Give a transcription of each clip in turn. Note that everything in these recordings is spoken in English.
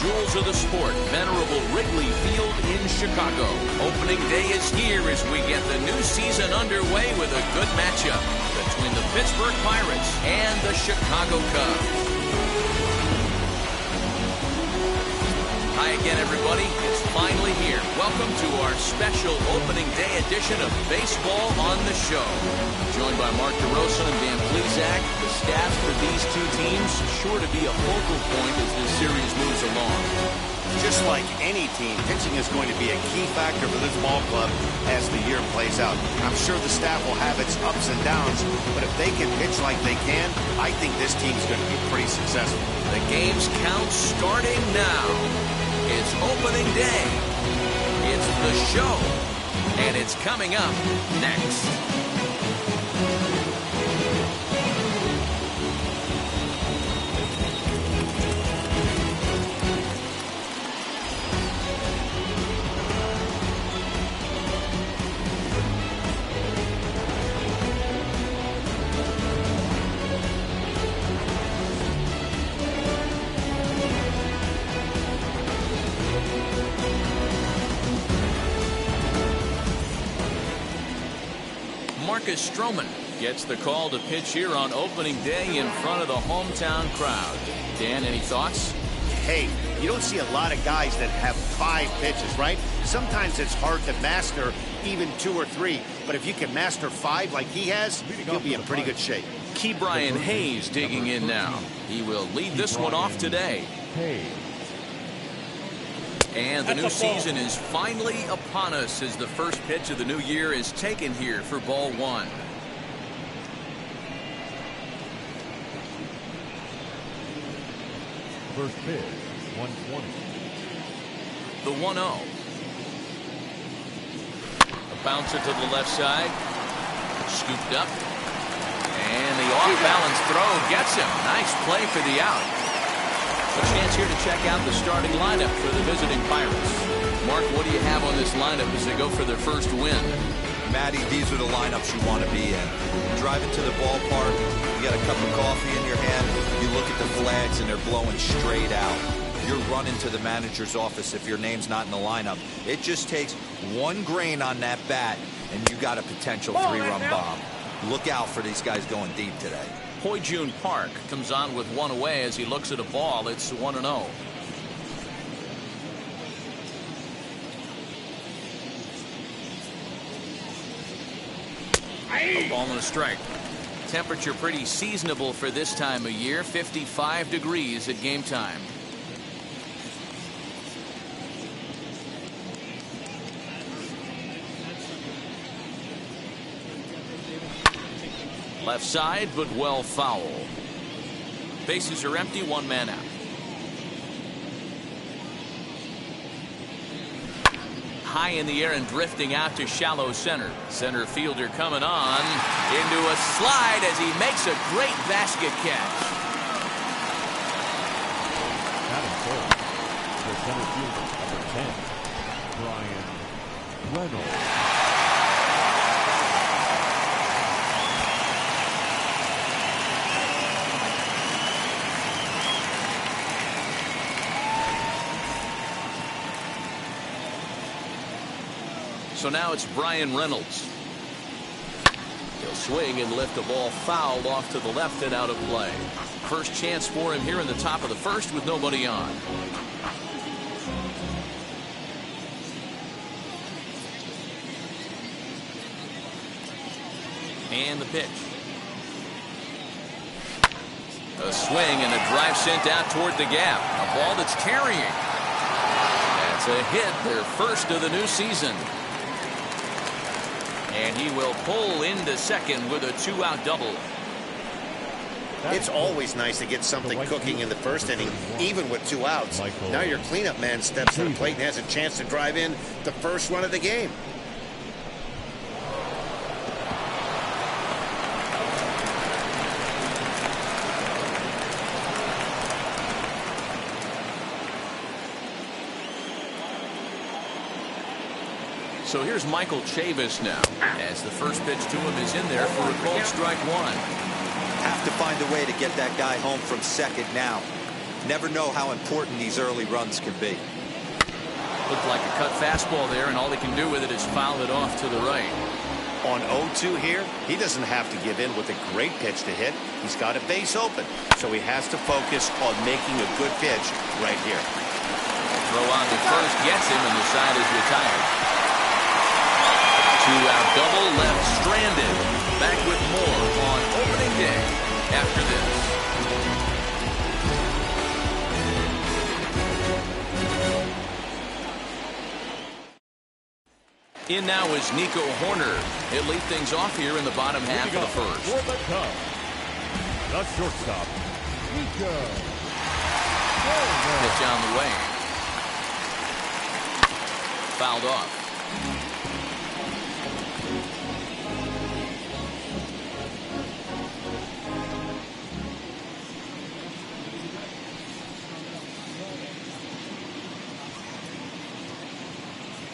jewels of the sport, venerable Wrigley Field in Chicago. Opening day is here as we get the new season underway with a good matchup between the Pittsburgh Pirates and the Chicago Cubs. Hi again, everybody. It's finally here. Welcome to our special opening day edition of Baseball on the Show. Joined by Mark DeRosa and Dan Plesac, the staffs for these two teams sure to be a focal point as this series moves along. Just like any team, pitching is going to be a key factor for this ball club as the year plays out. I'm sure the staff will have its ups and downs, but if they can pitch like they can, I think this team is going to be pretty successful. The game's count starting now. It's opening day. It's the show. And it's coming up next. Marcus Stroman gets the call to pitch here on opening day in front of the hometown crowd. Dan, any thoughts? Hey, you don't see a lot of guys that have 5 pitches, right? Sometimes it's hard to master even 2 or 3, but if you can master 5 like he has, you'll be in pretty good shape. Ke'Bryan Hayes digging in now. He will lead this one off today. And the new season is finally upon us as the first pitch of the new year is taken here for ball 1. First pitch, 120. The 1-0. A bouncer to the left side. Scooped up. And the off-balance throw gets him. Nice play for the out. A chance here to check out the starting lineup for the visiting Pirates. Mark, what do you have on this lineup as they go for their first win? Matty, these are the lineups you want to be in. Driving to the ballpark, you got a cup of coffee in your hand, you look at the flags and they're blowing straight out. You're running to the manager's office if your name's not in the lineup. It just takes one grain on that bat and you got a potential 3-run bomb. Look out for these guys going deep today. Ho-Jun Park comes on with one away as he looks at a ball. It's 1-0. A ball and a strike. Temperature pretty seasonable for this time of year. 55 degrees at game time. Left side, but well foul. Bases are empty, 1 man out. High in the air and drifting out to shallow center. Center fielder coming on into a slide as he makes a great basket catch. Batting first, the center fielder, number 10, Brian Reynolds. So now it's Brian Reynolds. He'll swing and lift the ball foul off to the left and out of play. First chance for him here in the top of the first with nobody on. And the pitch. A swing and a drive sent out toward the gap. A ball that's carrying. That's a hit, their first of the new season. And he will pull into second with a 2-out double. It's always nice to get something cooking in the first inning, even with 2 outs. Now your cleanup man steps to the plate and has a chance to drive in the first run of the game. So here's Michael Chavis now, as the first pitch to him is in there for a called strike 1. Have to find a way to get that guy home from second now. never know how important these early runs can be. Looked like a cut fastball there, and all he can do with it is foul it off to the right. On 0-2 here, he doesn't have to give in with a great pitch to hit. He's got a base open, so he has to focus on making a good pitch right here. Throw on to first gets him, and the side is retired. 2-out double left stranded. Back with more on opening day after this. In now is Nico Horner. He'll lead things off here in the bottom half of the first. For the Cubs, the shortstop, Nico Horner. Pitch on the way. Fouled off.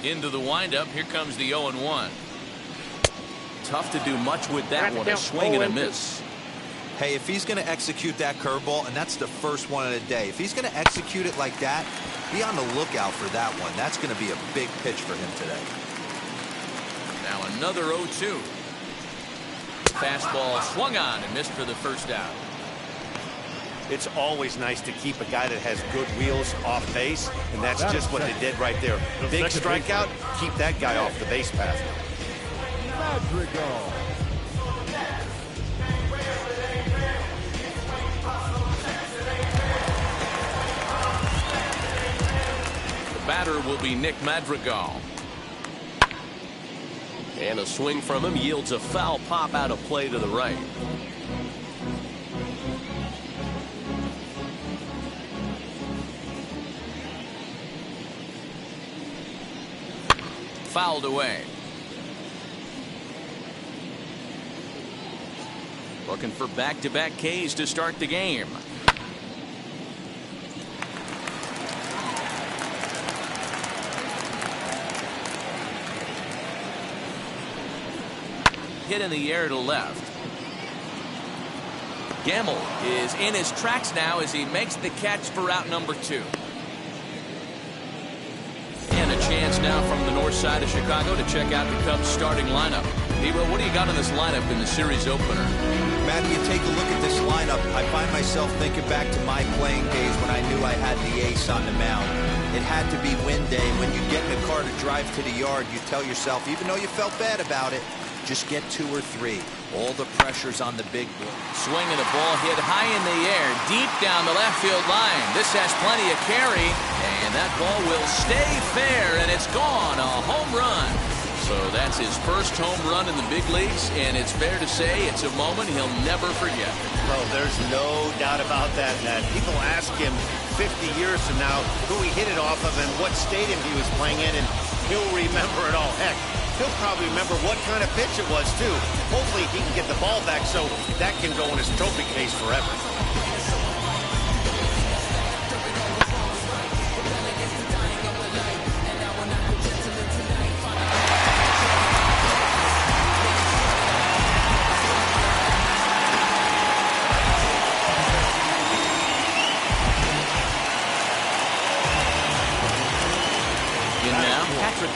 Into the windup. Here comes the 0-1. Tough to do much with that one. A swing and a miss. Hey, if he's going to execute that curveball, and that's the first one of the day, if he's going to execute it like that, be on the lookout for that one. That's going to be a big pitch for him today. Now another 0-2. Fastball swung on and missed for the first out. It's always nice to keep a guy that has good wheels off base, and that's just what they did right there. Big strikeout, keep that guy off the base path. Madrigal. The batter will be Nick Madrigal. And a swing from him yields a foul pop out of play to the right. Fouled away. Looking for back-to-back Ks to start the game. Hit in the air to left. Gamble is in his tracks now as he makes the catch for out number 2. And a chance now from the north side of Chicago to check out the Cubs starting lineup. Hero, what do you got on this lineup in the series opener? Matt, you take a look at this lineup, I find myself thinking back to my playing days when I knew I had the ace on the mound. It had to be win day. When you get in the car to drive to the yard, you tell yourself, even though you felt bad about it, just get 2 or 3. All the pressure's on the big boy. Swing and a ball hit high in the air, deep down the left field line. This has plenty of carry, and that ball will stay fair, and it's gone. A home run. So that's his first home run in the big leagues, and it's fair to say it's a moment he'll never forget. Oh, there's no doubt about that, Ned. People ask him 50 years from now who he hit it off of and what stadium he was playing in, and he'll remember it all. Heck, he'll probably remember what kind of pitch it was, too. Hopefully he can get the ball back so that can go in his trophy case forever.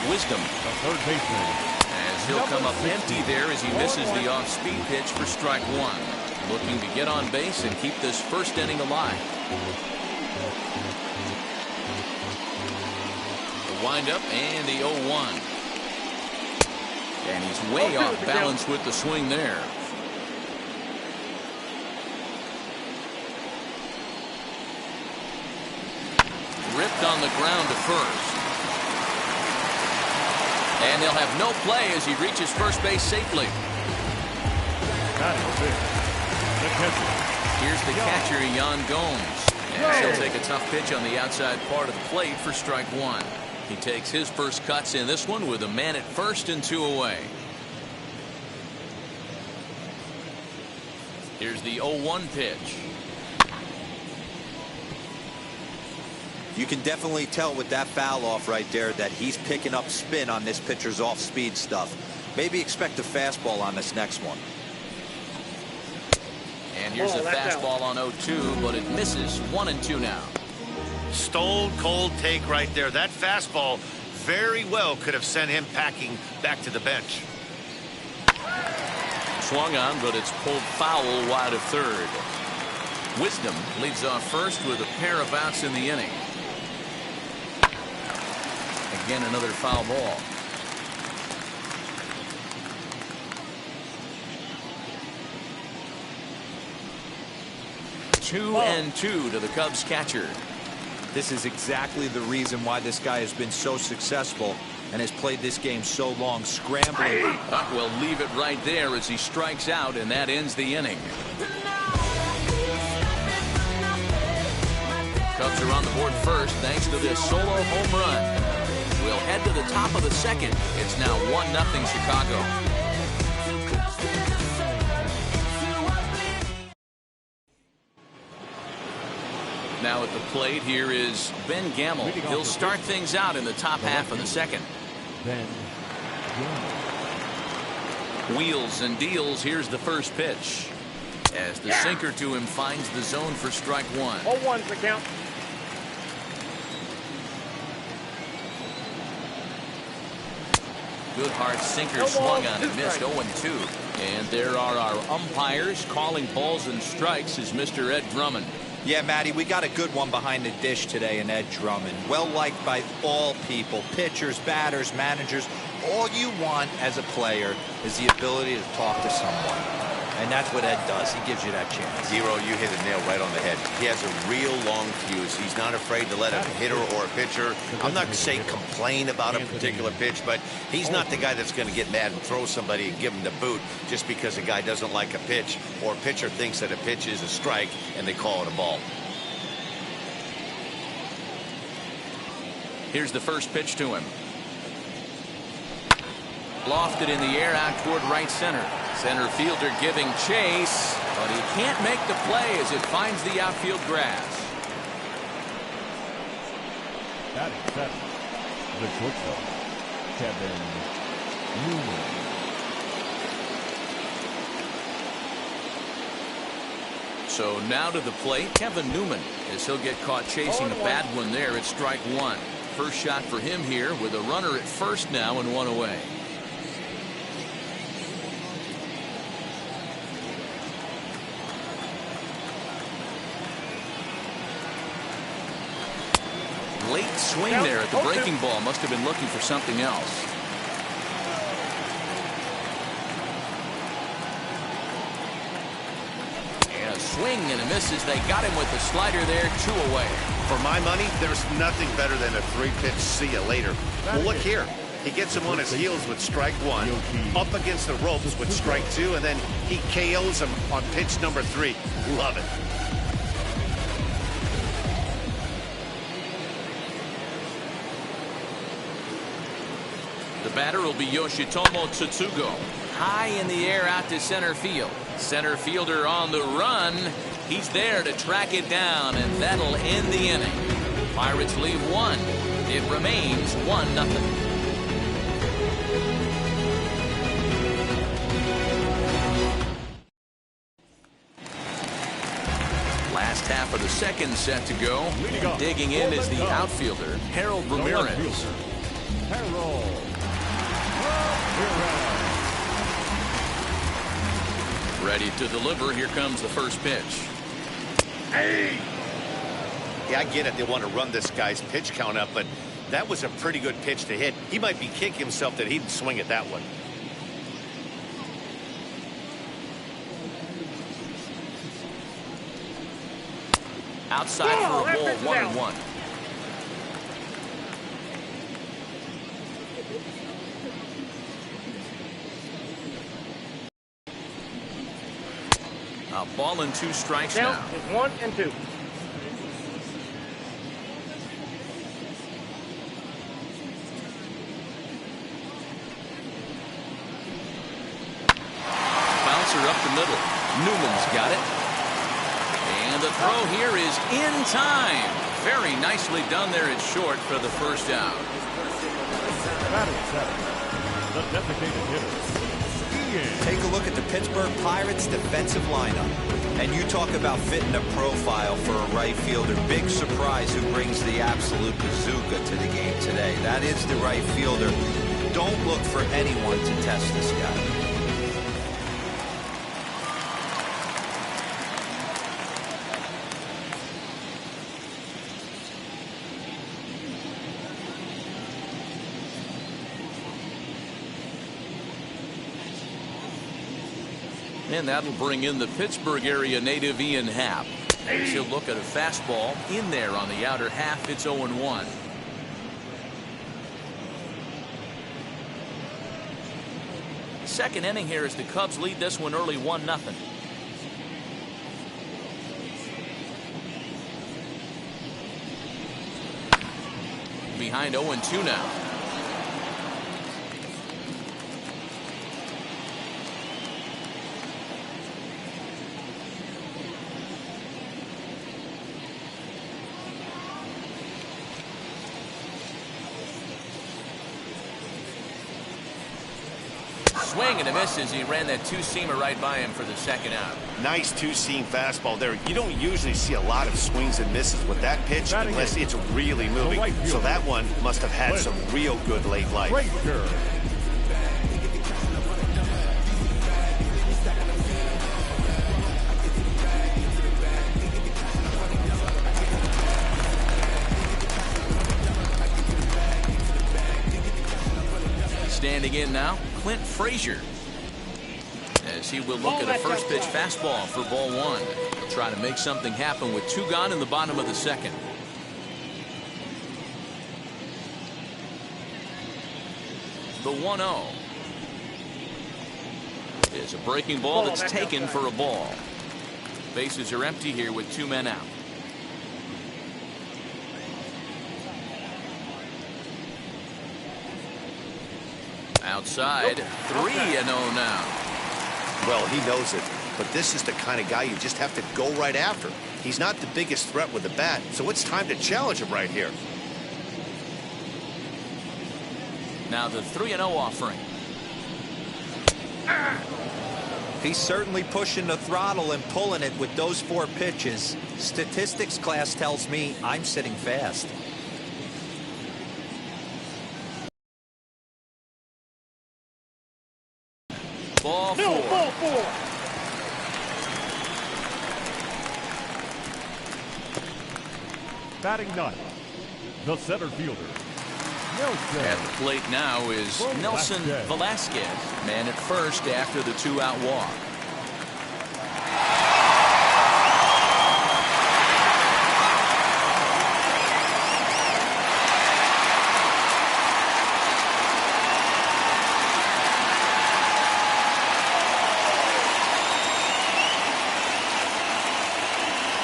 Wisdom, Third baseman. as he'll come up empty there as he misses the off-speed pitch for strike 1. Looking to get on base and keep this first inning alive. The windup and the 0-1. And he's way off balance with the swing there. Ripped on the ground to first. And they'll have no play as he reaches first base safely. Here's the catcher, Yan Gomes. And he'll take a tough pitch on the outside part of the plate for strike 1. He takes his first cuts in this one with a man at first and 2 away. Here's the 0-1 pitch. You can definitely tell with that foul off right there that he's picking up spin on this pitcher's off-speed stuff. Maybe expect a fastball on this next one. And here's a fastball on 0-2, but it misses. 1-2 now. Stone cold take right there. That fastball very well could have sent him packing back to the bench. Swung on, but it's pulled foul wide of third. Wisdom leads off first with a pair of outs in the inning. Again, another foul ball. Two and two to the Cubs catcher. This is exactly the reason why this guy has been so successful and has played this game so long, scrambling. We'll leave it right there as he strikes out, and that ends the inning. Cubs are on the board first thanks to this solo home run. We'll head to the top of the second. It's now 1-0 Chicago. Now at the plate, here is Ben Gamel. He'll start things out in the top half of the second. Ben Wheels and deals. Here's the first pitch. As the sinker to him finds the zone for strike one. 0-1's the count. Good hard sinker swung on and missed. 0-2. And there are our umpires calling balls and strikes is Mr. Ed Drummond. Yeah, Matty, we got a good one behind the dish today in Ed Drummond. Well liked by all people, pitchers, batters, managers. All you want as a player is the ability to talk to someone. And that's what Ed does. He gives you that chance. Zero, you hit a nail right on the head. He has a real long fuse. He's not afraid to let a hitter or a pitcher, I'm not saying complain about a particular pitch, but he's not the guy that's going to get mad and throw somebody and give him the boot just because a guy doesn't like a pitch or a pitcher thinks that a pitch is a strike and they call it a ball. Here's the first pitch to him. Lofted in the air out toward right center. Center fielder giving chase, but he can't make the play as it finds the outfield grass. Batting seven, the shortstop, Kevin Newman. So now to the plate, Kevin Newman, as he'll get caught chasing a bad one there at strike one. First shot for him here with a runner at first now and one away. Late swing there at the breaking ball. Must have been looking for something else. And a swing and a miss as they got him with the slider there. 2 away. For my money, there's nothing better than a 3-pitch see you later. Well, look here. He gets him on his heels with strike one, up against the ropes with strike two, and then he KOs him on pitch number 3. Love it. The batter will be Yoshitomo Tsutsugo. High in the air out to center field. Center fielder on the run. He's there to track it down, and that'll end the inning. Pirates leave 1. It remains 1-0. Last half of the second set to go. Digging in is the outfielder, Harold Ramirez. Ready to deliver. Here comes the first pitch. Hey! Yeah, I get it. They want to run this guy's pitch count up, but that was a pretty good pitch to hit. He might be kicking himself that he didn't swing at that one. Outside for a ball, 1-1. A ball and 2 strikes now. Count is 1-2. Bouncer up the middle. Newman's got it. And the throw here is in time. Very nicely done there at short for the first out. Batting seven, the designated hitter. Take a look at the Pittsburgh Pirates defensive lineup. And you talk about fitting a profile for a right fielder. Big surprise who brings the absolute bazooka to the game today. That is the right fielder. Don't look for anyone to test this guy. And that'll bring in the Pittsburgh area native Ian Happ. As he'll look at a fastball in there on the outer half. It's 0-1. Second inning here as the Cubs lead this one early 1-0. Behind 0-2 now. Swing and a miss as he ran that two-seamer right by him for the second out. Nice two-seam fastball there. You don't usually see a lot of swings and misses with that pitch unless it's really moving. So that one must have had some real good late life. Standing in now, Clint Frazier, as he will look at a first pitch fastball for ball one. He'll try to make something happen with two gone in the bottom of the second. The 1-0 is a breaking ball that's taken for a ball. Bases are empty here with two men out. Outside, 3-0 now. Well, he knows it, but this is the kind of guy you just have to go right after. He's not the biggest threat with the bat, so it's time to challenge him right here. Now the 3-0 offering. He's certainly pushing the throttle and pulling it with those 4 pitches. Statistics class tells me I'm sitting fast. Ball 4. Batting ninth, the center fielder, Nelson. At the plate now is Nelson Velasquez, man at first after the 2-out walk.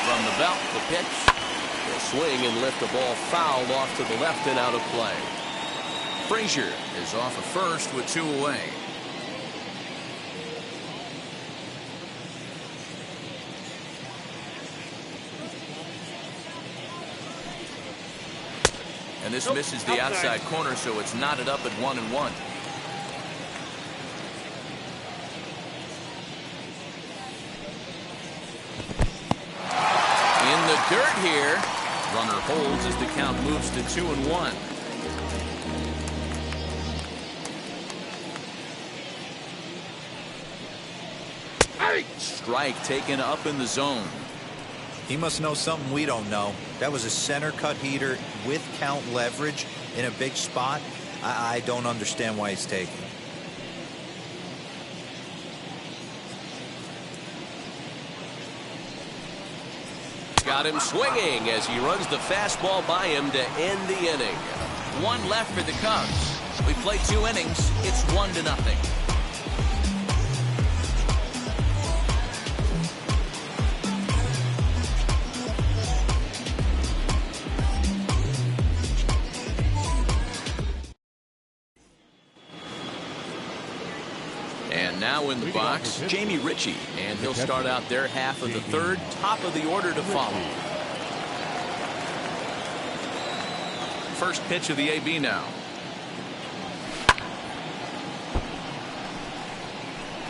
From the belt, the pitch. He'll swing and lift the ball foul off to the left and out of play. Frazier is off of first with 2 away. And this misses the outside corner, so it's knotted up at 1-1. In the dirt here. Runner holds as the count moves to 2-1. Strike taken up in the zone. He must know something we don't know. That was a center cut heater with count leverage in a big spot. I don't understand why he's taking it. Got him swinging as he runs the fastball by him to end the inning. 1 left for the Cubs. We played 2 innings. It's 1-0. And now in the box, Jamie Ritchie, and he'll start out their half of the third, top of the order to follow. First pitch of the AB now.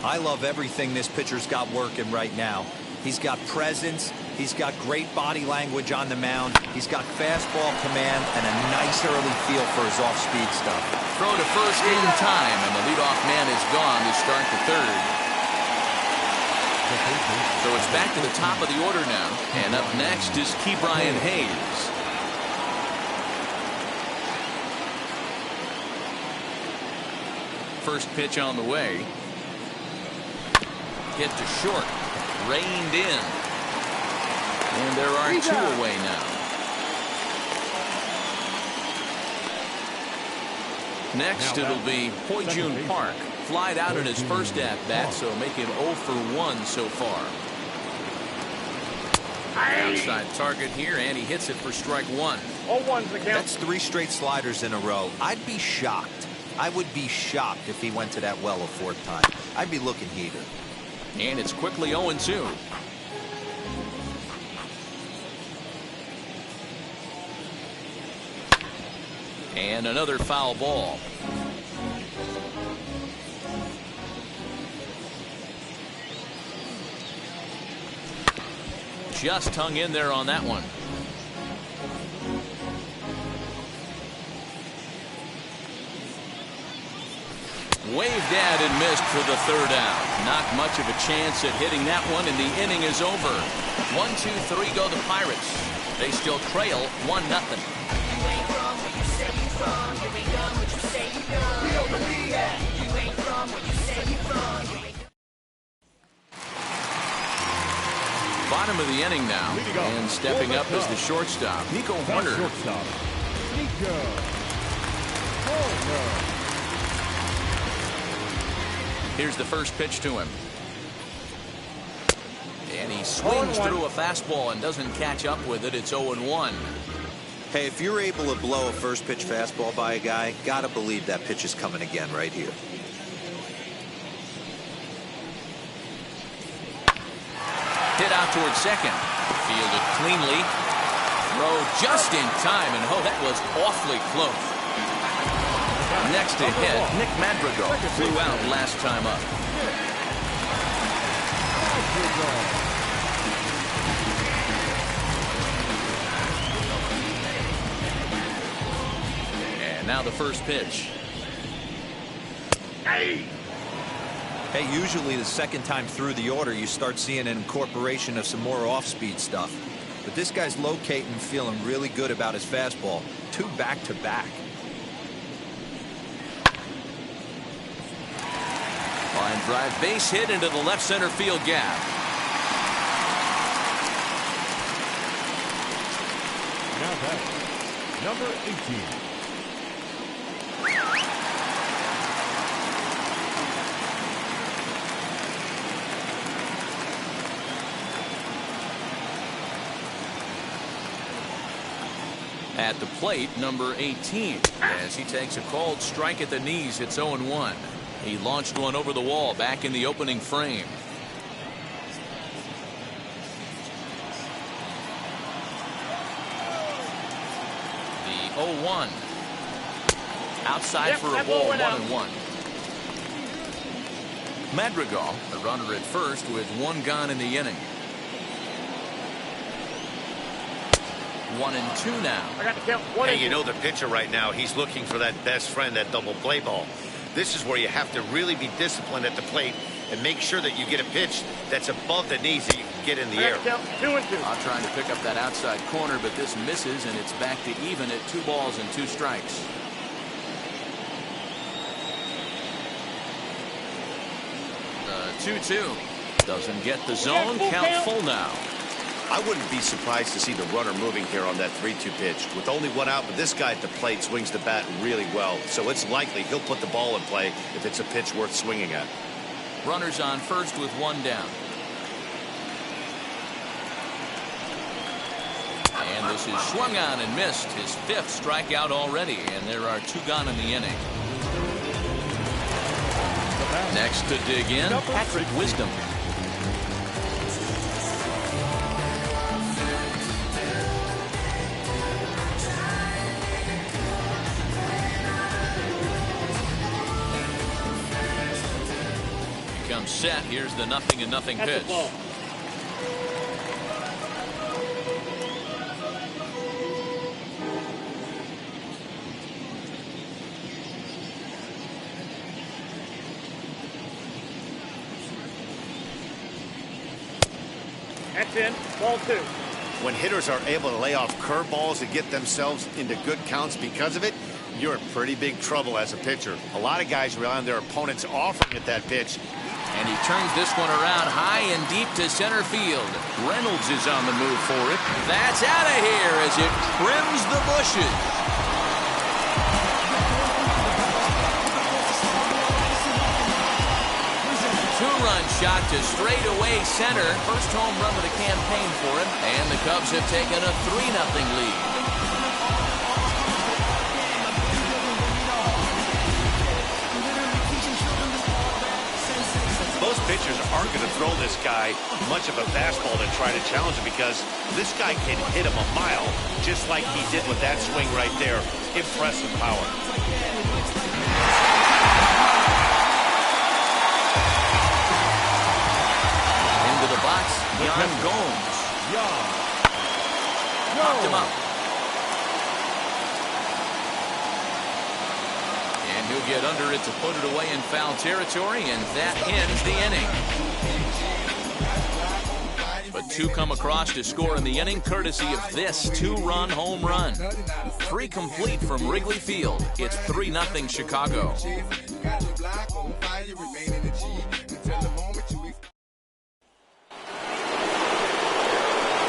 I love everything this pitcher's got working right now. He's got presence. He's got great body language on the mound. He's got fastball command and a nice early feel for his off-speed stuff. Throw to first in time, and the leadoff man is gone to start the third. So it's back to the top of the order now. And up next is Ke'Bryan Hayes. First pitch on the way. Hit to short. Reined in. And there are two away now. Next it'll be Ho-Jun Park. Flied out in his first at-bat, so make him 0 for 1 so far. Outside target here, and he hits it for strike one. That's 3 straight sliders in a row. I'd be shocked. I would be shocked if he went to that well a 4th time. I'd be looking heated. And it's quickly 0-2. And another foul ball. Just hung in there on that one. Waved at and missed for the 3rd out. Not much of a chance at hitting that one, and the inning is over. 1, 2, 3 go the Pirates. They still trail 1-0. Bottom of the inning now, and stepping up as the shortstop, Nico Horner. Here's the first pitch to him. And he swings through a fastball and doesn't catch up with it. It's 0-1. Hey, if you're able to blow a first pitch fastball by a guy, gotta believe that pitch is coming again right here. Hit out towards second. Fielded cleanly. Throw just in time, and oh, that was awfully close. Next to hit, Nick Madrigal flew out last time up. And now the first pitch. Hey, usually the 2nd time through the order you start seeing an incorporation of some more off-speed stuff. But this guy's locating, feeling really good about his fastball. 2 back-to-back. Line drive base hit into the left center field gap. Now back, number 18. At the plate, number 18, as he takes a called strike at the knees. It's 0-1. He launched one over the wall back in the opening frame. The 0-1. Outside for a ball, 1-1. Madrigal, the runner at first with 1 gone in the inning. 1-2 now. Hey, you know the pitcher right now, he's looking for that best friend, that double play ball. This is where you have to really be disciplined at the plate and make sure that you get a pitch that's above the knees that you can get in the air. 2-2. I'm trying to pick up that outside corner, but this misses, and it's back to even at 2 balls and 2 strikes. The 2-2 doesn't get the zone. Count full now. I wouldn't be surprised to see the runner moving here on that 3-2 pitch. With only 1 out, but this guy at the plate swings the bat really well, so it's likely he'll put the ball in play if it's a pitch worth swinging at. Runners on first with 1 down. And this is swung on and missed. His 5th strikeout already, and there are 2 gone in the inning. Next to dig in, Patrick Wisdom. Set. Here's the 0-0 pitch. That's in. Ball 2. When hitters are able to lay off curveballs and get themselves into good counts because of it, you're in pretty big trouble as a pitcher. A lot of guys rely on their opponents offering at that pitch. And he turns this one around high and deep to center field. Reynolds is on the move for it. That's out of here as it trims the bushes. Two-run shot to straightaway center. First home run of the campaign for him. And the Cubs have taken a 3-0 lead. Most pitchers aren't going to throw this guy much of a fastball to try to challenge him because this guy can hit him a mile just like he did with that swing right there. Impressive power. Into the box, Yan Gomes. Knocked him up. And he'll get under it to put it away in foul territory, and that ends the inning. But two come across to score in the inning, courtesy of this two-run home run. 3 complete from Wrigley Field. It's 3-0 Chicago.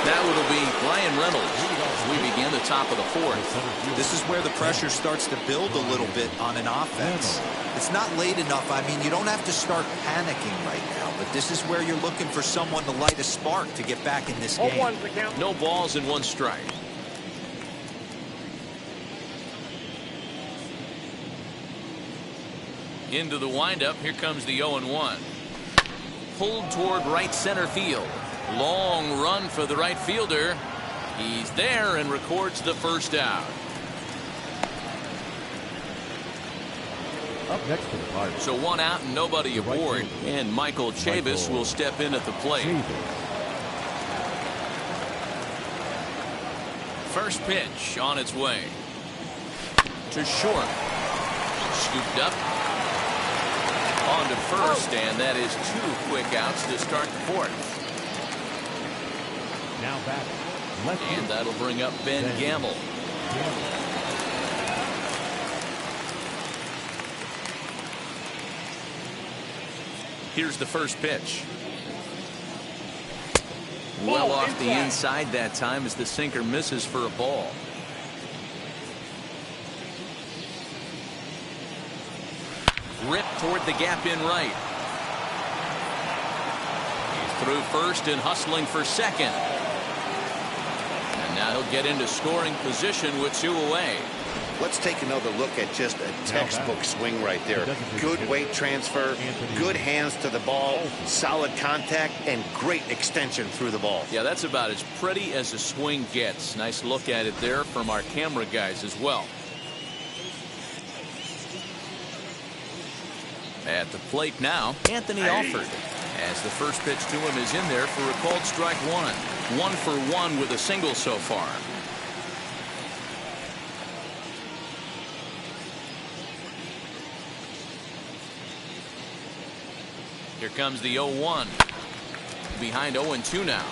That will be Brian Reynolds as we begin the top of the 4th. This is where the pressure starts to build a little bit on an offense. It's not late enough. I mean, you don't have to start panicking right now, but this is where you're looking for someone to light a spark to get back in this game. No balls and 1 strike. Into the windup. Here comes the 0-1. Pulled toward right center field. Long run for the right fielder. He's there and records the first out. Up next to the Pirates. So 1 out and nobody aboard. And Michael Chavis will step in at the plate. First pitch on its way. To short. Scooped up. On to first, and that is 2 quick outs to start the 4th. Now back. And that'll bring up Ben Gamble. Here's the first pitch. Well off the inside that time as the sinker misses for a ball. Ripped toward the gap in right. He's through first and hustling for second. And now he'll get into scoring position with 2 away. Let's take another look at just a textbook swing right there. Good weight transfer, good hands to the ball, solid contact, and great extension through the ball. Yeah, that's about as pretty as a swing gets. Nice look at it there from our camera guys as well. At the plate now, Anthony Alford, as the first pitch to him is in there for a called strike 1. 1 for 1 with a single so far. Here comes the 0-1. Behind 0-2 now.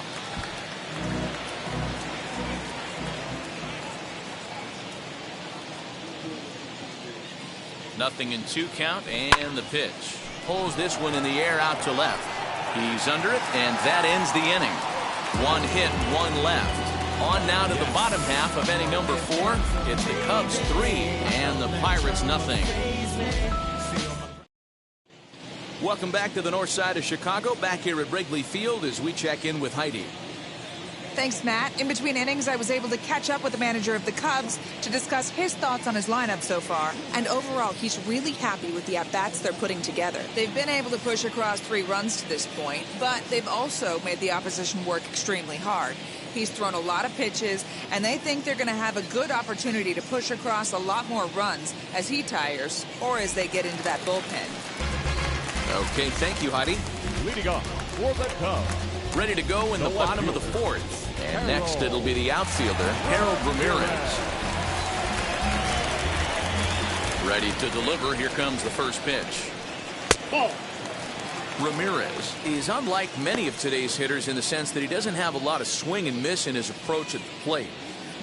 Nothing in 2 count, and the pitch. Pulls this one in the air out to left. He's under it, and that ends the inning. 1 hit, 1 left. On now to the bottom half of inning number 4. It's the Cubs 3 and the Pirates nothing. Welcome back to the north side of Chicago. Back here at Wrigley Field as we check in with Heidi. Thanks, Matt. In between innings, I was able to catch up with the manager of the Cubs to discuss his thoughts on his lineup so far. And overall, he's really happy with the at-bats they're putting together. They've been able to push across 3 runs to this point, but they've also made the opposition work extremely hard. He's thrown a lot of pitches, and they think they're going to have a good opportunity to push across a lot more runs as he tires or as they get into that bullpen. Okay, thank you, Heidi. Leading off for the Cubs. Ready to go in the bottom of the 4th. And next it'll be the outfielder, Harold Ramirez. Ready to deliver. Here comes the first pitch. Ball. Ramirez is unlike many of today's hitters in the sense that he doesn't have a lot of swing and miss in his approach at the plate.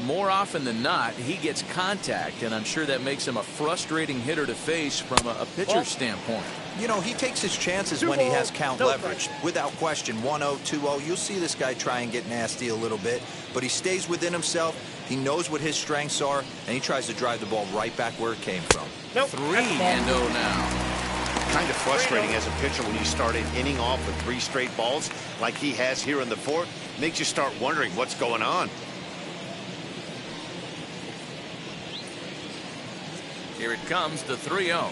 More often than not, he gets contact, and I'm sure that makes him a frustrating hitter to face from a pitcher's standpoint. You know, he takes his chances when he has count leverage. Without question, 1-0, 2-0, you'll see this guy try and get nasty a little bit, but he stays within himself. He knows what his strengths are, and he tries to drive the ball right back where it came from. 3-0 now. Kind of frustrating as a pitcher when you start an inning off with 3 straight balls like he has here in the 4th. Makes you start wondering what's going on. Here it comes, the 3-0.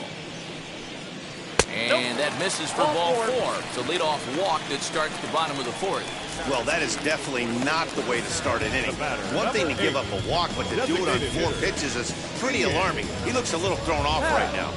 And that misses for ball 4. It's a leadoff walk that starts the bottom of the 4th. Well, that is definitely not the way to start an inning. One thing to give up a walk, but to do it on 4 pitches is pretty alarming. He looks a little thrown off right now.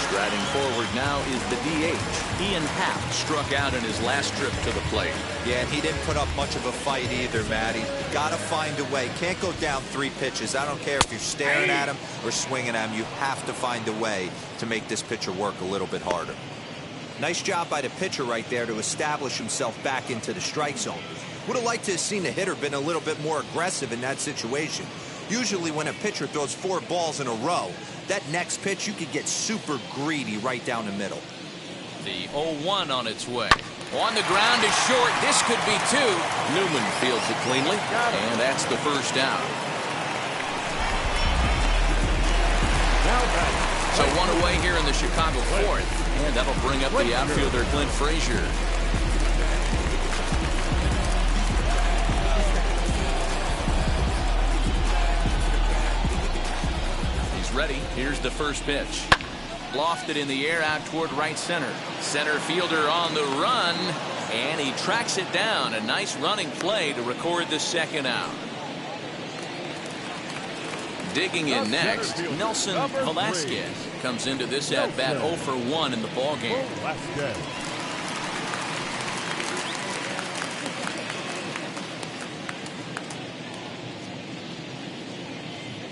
Striding forward now is the DH. Ian Happ struck out in his last trip to the plate. Yeah, and he didn't put up much of a fight either, Matty. Got to find a way. Can't go down 3 pitches. I don't care if you're staring at him or swinging at him. You have to find a way to make this pitcher work a little bit harder. Nice job by the pitcher right there to establish himself back into the strike zone. Would have liked to have seen the hitter been a little bit more aggressive in that situation. Usually when a pitcher throws 4 balls in a row, that next pitch, you could get super greedy right down the middle. The 0-1 on its way. On the ground is short. This could be 2. Newman fields it cleanly, and that's the first down. So 1 away here in the Chicago 4th, and that'll bring up the outfielder Clint Frazier. Ready. Here's the first pitch. Lofted in the air out toward right center. Center fielder on the run, and he tracks it down. A nice running play to record the 2nd out. Digging in next, Nelson Velasquez comes into this at bat 0 for 1 in the ball game.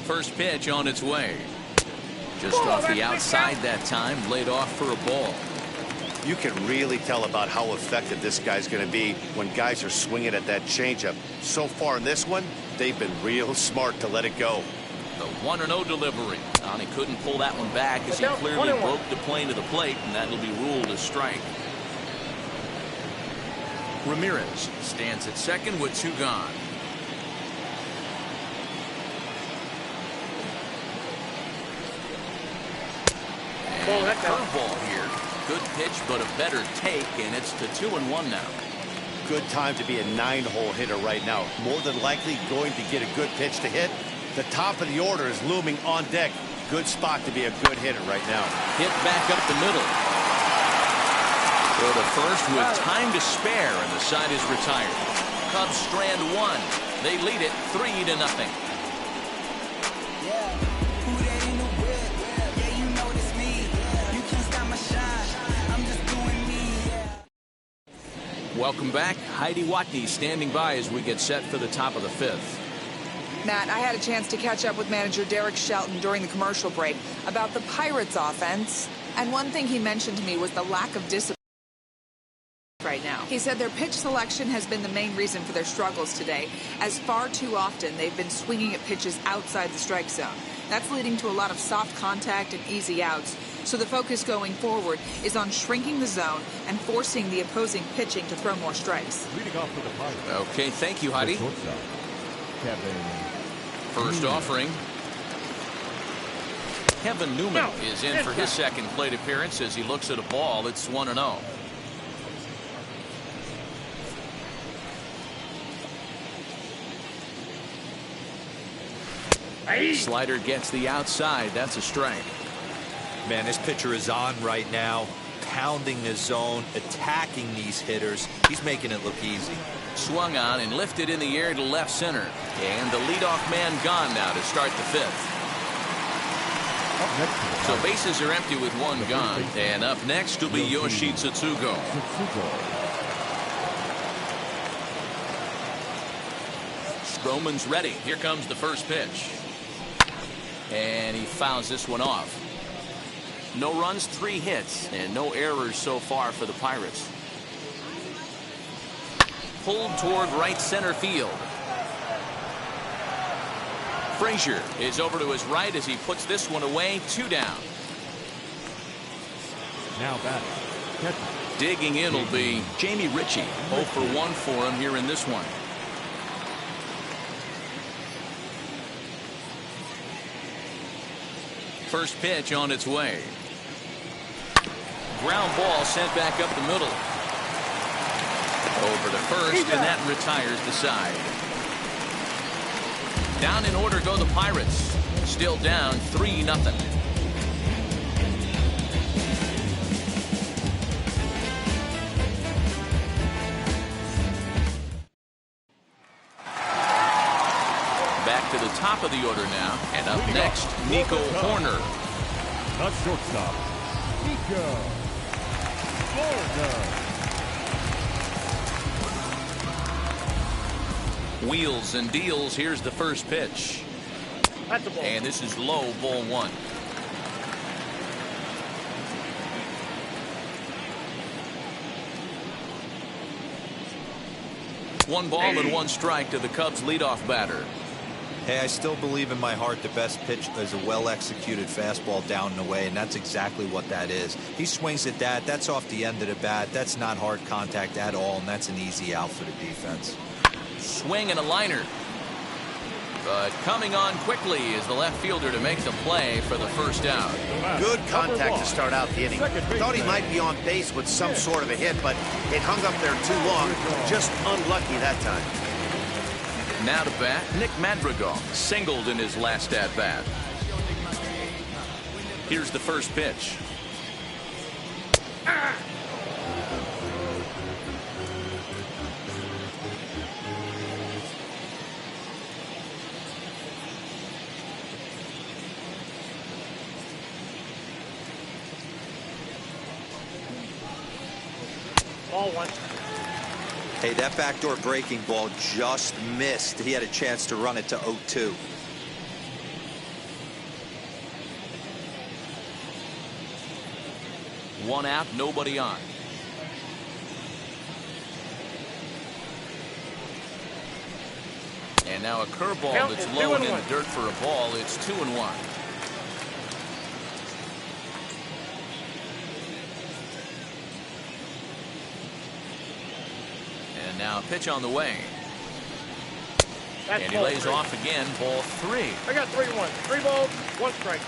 First pitch on its way. Just off the outside that time, laid off for a ball. You can really tell about how effective this guy's going to be when guys are swinging at that changeup. So far in this one, they've been real smart to let it go. The 1-0 delivery. And he couldn't pull that one back as he clearly broke the plane to the plate, and that'll be ruled a strike. Ramirez stands at second with 2 gone. And a curveball here. Good pitch, but a better take, and it's to 2-1 now. Good time to be a 9-hole hitter right now. More than likely going to get a good pitch to hit. The top of the order is looming on deck. Good spot to be a good hitter right now. Hit back up the middle. Go to first with time to spare, and the side is retired. Cubs strand 1. They lead it 3-0. Welcome back. Heidi Watney standing by as we get set for the top of the 5th. Matt, I had a chance to catch up with manager Derek Shelton during the commercial break about the Pirates offense. And one thing he mentioned to me was the lack of discipline right now. He said their pitch selection has been the main reason for their struggles today, as far too often they've been swinging at pitches outside the strike zone. That's leading to a lot of soft contact and easy outs. So the focus going forward is on shrinking the zone and forcing the opposing pitching to throw more strikes. Okay, thank you, Heidi. First offering. Kevin Newman is in for his second plate appearance as he looks at a ball. It's 1-0. Slider gets the outside. That's a strike. Man, this pitcher is on right now, pounding the zone, attacking these hitters. He's making it look easy. Swung on and lifted in the air to left center. And the leadoff man gone now to start the 5th. So bases are empty with 1 gone. And up next will be Yoshi Tsutsugo. Stroman's ready. Here comes the first pitch. And he fouls this one off. No runs, 3 hits, and no errors so far for the Pirates. Pulled toward right center field. Frazier is over to his right as he puts this one away. 2 down. Now batting, catcher. Digging in will be Jamie Ritchie. 0 for 1 for him here in this one. First pitch on its way. Ground ball sent back up the middle. Over to first, and that retires the side. Down in order go the Pirates. Still down 3-0. Back to the top of the order now. And up next, Nico Horner. The shortstop, Nico Horner. Wheels and deals. Here's the first pitch. That's a ball. And this is low, ball 1. One ball and 1 strike to the Cubs leadoff batter. Hey, I still believe in my heart the best pitch is a well-executed fastball down and away, and that's exactly what that is. He swings at that. That's off the end of the bat. That's not hard contact at all, and that's an easy out for the defense. Swing and a liner. But coming on quickly is the left fielder to make the play for the first out. Good contact to start out the inning. Thought he might be on base with some sort of a hit, but it hung up there too long. Just unlucky that time. Now to bat, Nick Madrigal singled in his last at bat. Here's the first pitch. Ball 1. Hey, that backdoor breaking ball just missed. He had a chance to run it to 0-2. One out, nobody on. And now a curveball that's low and in the dirt for a ball. It's 2-1. And now a pitch on the way. That's and he lays off again, ball 3. I got 3-1. 3 balls, 1 strike.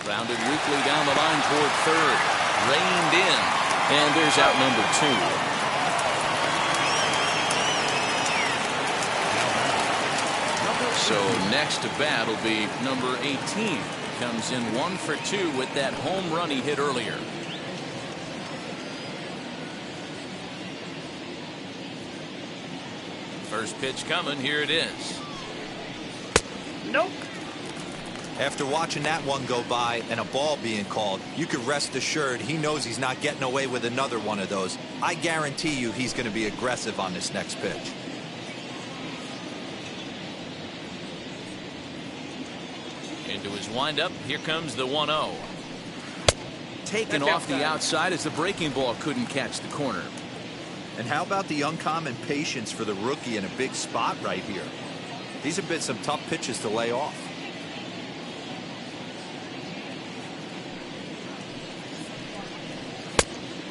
Rounded weakly down the line toward third. Reined in. And there's out number 2. So next to bat will be number 18. Comes in 1 for 2 with that home run he hit earlier. First pitch coming. Here it is. Nope. After watching that one go by and a ball being called, you could rest assured he knows he's not getting away with another one of those. I guarantee you he's going to be aggressive on this next pitch. Into his windup. Here comes the 1-0. Taken off the outside as the breaking ball couldn't catch the corner. And how about the uncommon patience for the rookie in a big spot right here? These have been some tough pitches to lay off.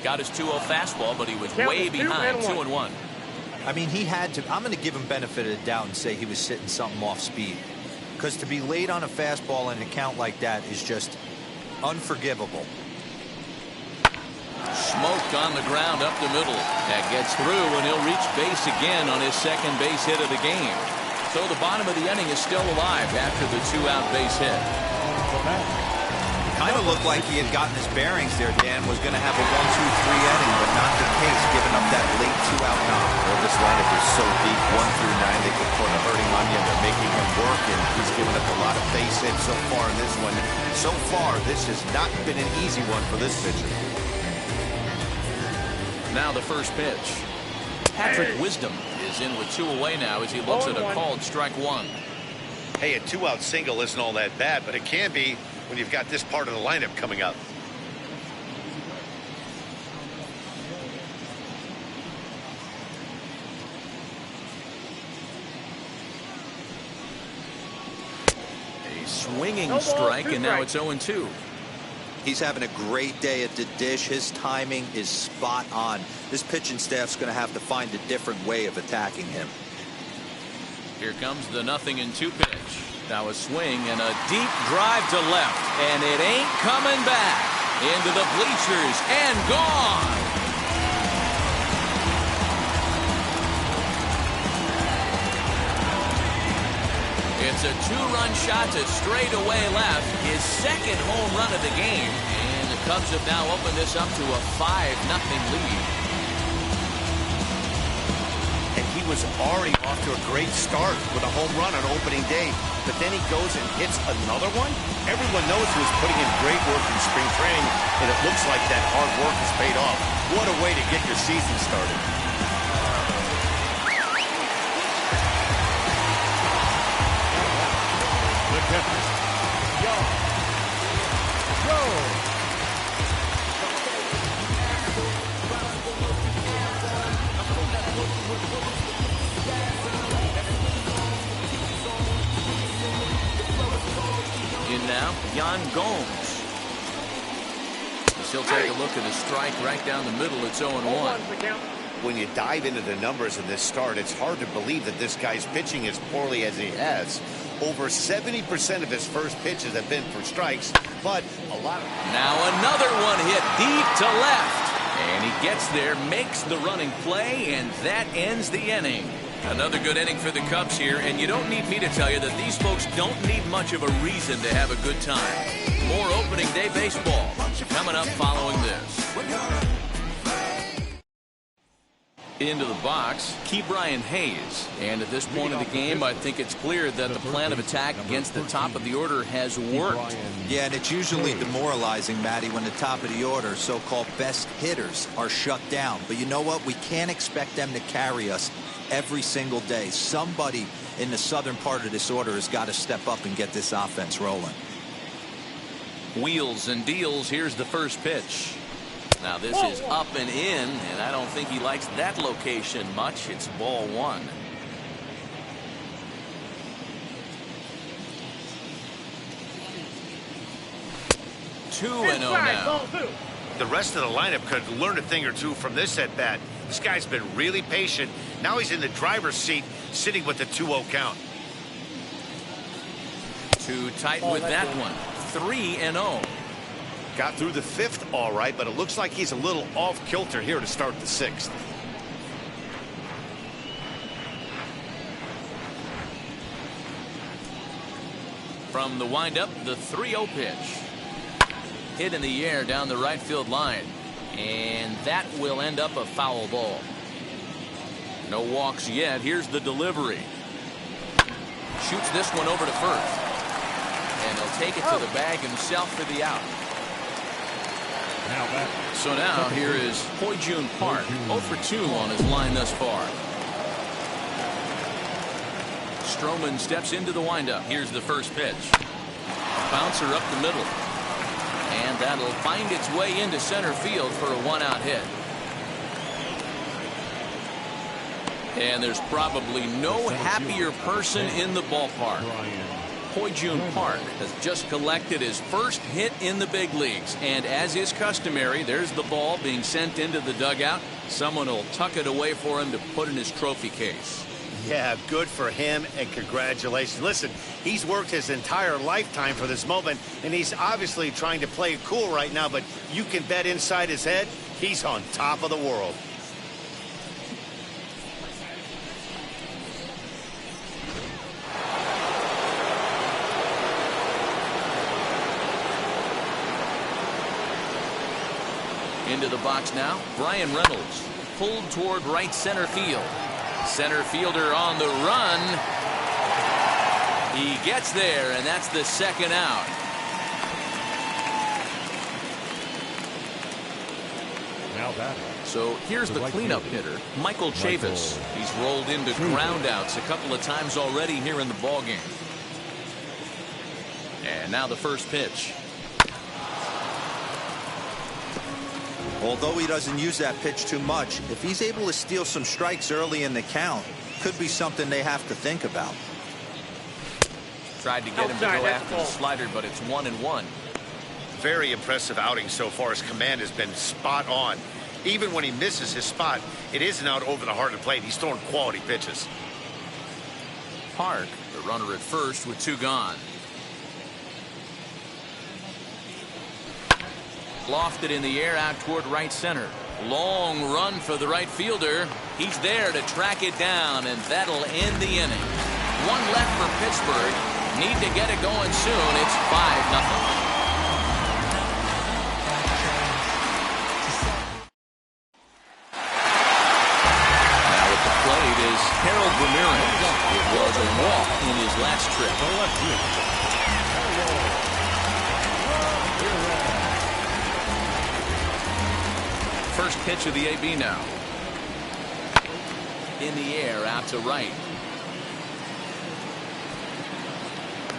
Got his 2-0 fastball, but he was way behind. 2-1. I mean, he had to. I'm going to give him benefit of the doubt and say he was sitting something off speed. Because to be late on a fastball in a count like that is just unforgivable. Smoked on the ground up the middle. That gets through, and he'll reach base again on his second base hit of the game. So the bottom of the inning is still alive after the 2-out base hit. Kind of looked like he had gotten his bearings there, Dan. Was going to have a 1-2-3 inning, but not the case, giving up that late 2-out knock. Well, this lineup is so deep, 1 through 9, they could put a hurting on you. They're making him work, and he's given up a lot of base hits so far in this one. So far, this has not been an easy one for this pitcher. Now the first pitch. Patrick Wisdom is in with 2 away now as he looks at a called strike 1. Hey, a 2-out single isn't all that bad, but it can be when you've got this part of the lineup coming up. A swinging strike, and now it's 0-2. He's having a great day at the dish. His timing is spot on. This pitching staff's going to have to find a different way of attacking him. Here comes the 0-2 pitch. Now a swing and a deep drive to left, and it ain't coming back. Into the bleachers and gone. It's a 2-run shot to straightaway left, his second home run of the game, and the Cubs have now opened this up to a 5-0 lead. And he was already off to a great start with a home run on opening day, but then he goes and hits another one. Everyone knows he was putting in great work in spring training, and it looks like that hard work has paid off. What a way to get your season started. In now, Yan Gomes. He'll take a look at a strike right down the middle. It's 0-1. When you dive into the numbers in this start, it's hard to believe that this guy's pitching as poorly as he has. Over 70% of his first pitches have been for strikes, but a lot of... Now another one hit deep to left. And he gets there, makes the running play, and that ends the inning. Another good inning for the Cubs here, and you don't need me to tell you that these folks don't need much of a reason to have a good time. More opening day baseball coming up following this. Into the box, Ke'Bryan Hayes. And at this point of the game, I think it's clear that the plan of attack against the top of the order has worked. Yeah, and it's usually demoralizing, Matty, when the top of the order, so-called best hitters, are shut down. But you know what? We can't expect them to carry us every single day. Somebody in the southern part of this order has got to step up and get this offense rolling. Wheels and deals. Here's the first pitch. Now this is up and in, and I don't think he likes that location much. It's ball 1. Two and 0 now. The rest of the lineup could learn a thing or two from this at bat. This guy's been really patient. Now he's in the driver's seat, sitting with the 2-0 count. Too tight with that one. 3-0. Got through the 5th all right, but it looks like he's a little off kilter here to start the 6th. From the windup, the 3-0 pitch. Hit in the air down the right field line. And that will end up a foul ball. No walks yet. Here's the delivery. Shoots this one over to first. And he'll take it to the bag himself for the out. So now here is Ho-Jun Park, 0 for 2 on his line thus far. Stroman steps into the windup. Here's the first pitch. A bouncer up the middle. And that'll find its way into center field for a 1-out hit. And there's probably no happier person in the ballpark. Ho-Jun Park has just collected his first hit in the big leagues. And as is customary, there's the ball being sent into the dugout. Someone will tuck it away for him to put in his trophy case. Yeah, good for him, and congratulations. Listen, he's worked his entire lifetime for this moment, and he's obviously trying to play it cool right now, but you can bet inside his head, he's on top of the world. Into the box now, Brian Reynolds, pulled toward right center field. Center fielder on the run. He gets there, and that's the 2nd out. Now batting. So here's the cleanup hitter, Michael Chavis. He's rolled into groundouts a couple of times already here in the ballgame. And now the first pitch. Although he doesn't use that pitch too much, if he's able to steal some strikes early in the count, could be something they have to think about. Tried to get him to go after the slider, but it's 1-1. Very impressive outing so far. His command has been spot on. Even when he misses his spot, it isn't out over the heart of the plate. He's throwing quality pitches. Park, the runner at first with 2 gone. Lofted in the air out toward right center. Long run for the right fielder. He's there to track it down, and that'll end the inning. 1 left for Pittsburgh. Need to get it going soon. It's 5-0. Harold Ramirez. It was a walk in his last trip. First pitch of the AB now. In the air out to right.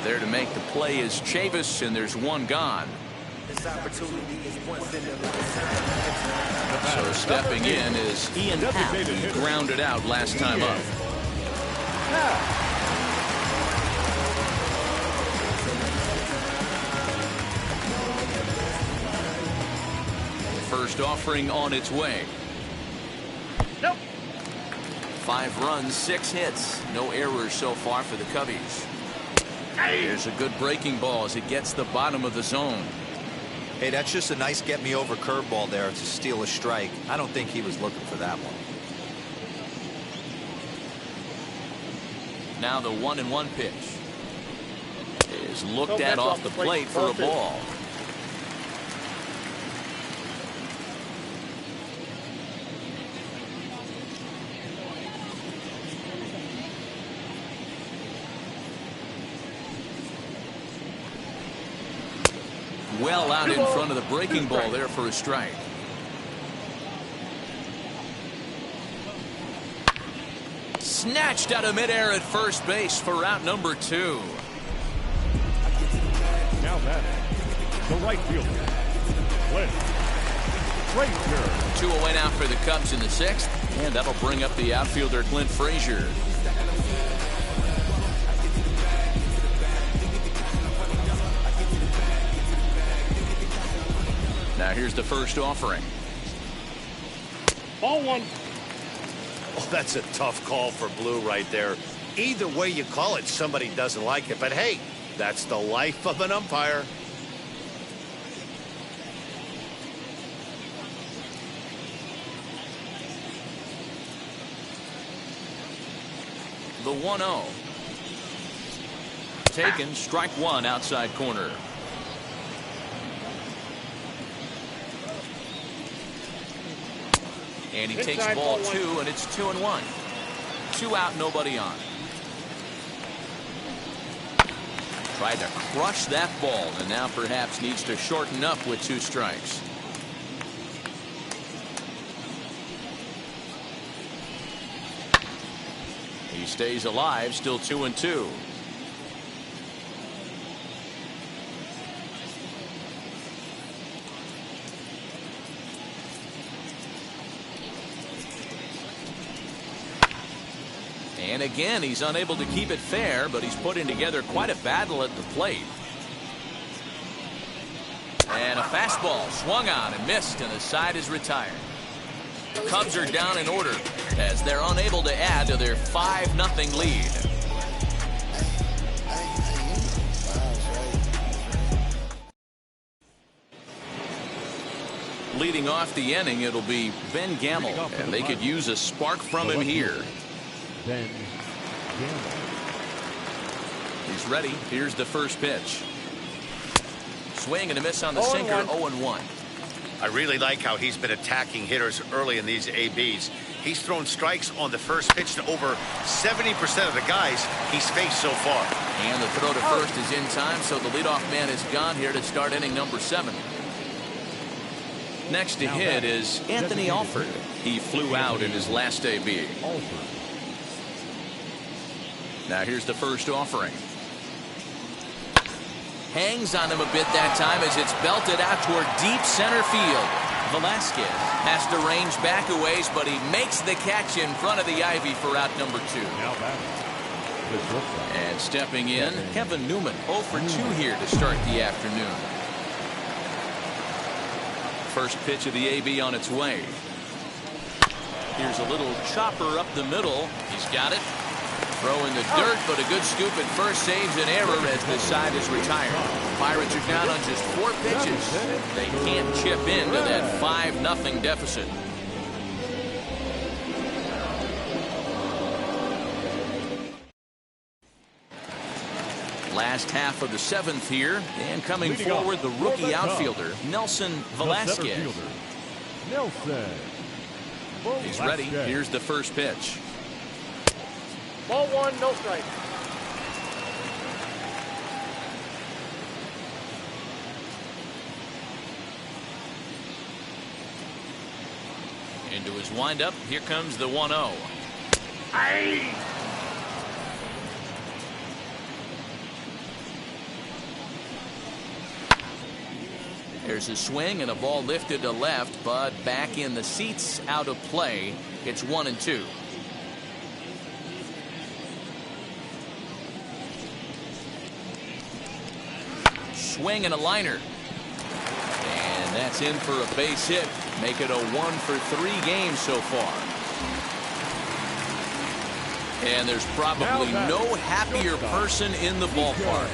There to make the play is Chavis, and there's 1 gone. So stepping in is Ian Happ, who grounded out last time up. First offering on its way. Nope. 5 runs, 6 hits. No errors so far for the Cubbies. Here's a good breaking ball as it gets the bottom of the zone. Hey, that's just a nice get-me-over curveball there to steal a strike. I don't think he was looking for that one. Now the 1-1 pitch is looked at off the plate for a ball. Well out in front of the breaking ball there for a strike. Snatched out of midair at first base for out number 2. Now batting, the right fielder, Clint Frazier. 2 away now for the Cubs in the 6th, and that'll bring up the outfielder Clint Frazier. Now here's the first offering. Ball 1. Oh, that's a tough call for Blue right there. Either way you call it, somebody doesn't like it. But hey, that's the life of an umpire. The 1-0. Taken, strike 1 outside corner. And he takes ball 2, and it's 2-1. 2 out, nobody on. Tried to crush that ball, and now perhaps needs to shorten up with 2 strikes. He stays alive, still 2-2. And again, he's unable to keep it fair, but he's putting together quite a battle at the plate. And a fastball swung on and missed, and the side is retired. The Cubs are down in order as they're unable to add to their 5-0 lead. Leading off the inning, it'll be Ben Gamble, and they could use a spark from him here. Ben Gamble. He's ready. Here's the first pitch. Swing and a miss on the sinker. 0-1. I really like how he's been attacking hitters early in these ABs. He's thrown strikes on the first pitch to over 70% of the guys he's faced so far. And the throw to first is in time, so the leadoff man is gone here to start inning number 7. Next to hit is Anthony Alford. He flew out in his last AB. Now here's the first offering. Hangs on him a bit that time as it's belted out toward deep center field. Velasquez has to range back a ways, but he makes the catch in front of the ivy for out number 2. And stepping in, Kevin Newman, 0 for 2 here to start the afternoon. First pitch of the AB on its way. Here's a little chopper up the middle. He's got it. Throw in the dirt, but a good scoop at first saves an error as this side is retired. Pirates are down on just 4 pitches. They can't chip into that 5-0 deficit. Last half of the 7th here, and coming forward, the rookie outfielder, Nelson Velasquez. He's ready. Here's the first pitch. Ball 1, no strike. Into his windup. Here comes the 1-0. Aye. There's a swing and a ball lifted to left, but back in the seats, out of play. It's 1-2. Swing and a liner. And that's in for a base hit. Make it a 1 for 3 game so far. And there's probably no happier person in the ballpark.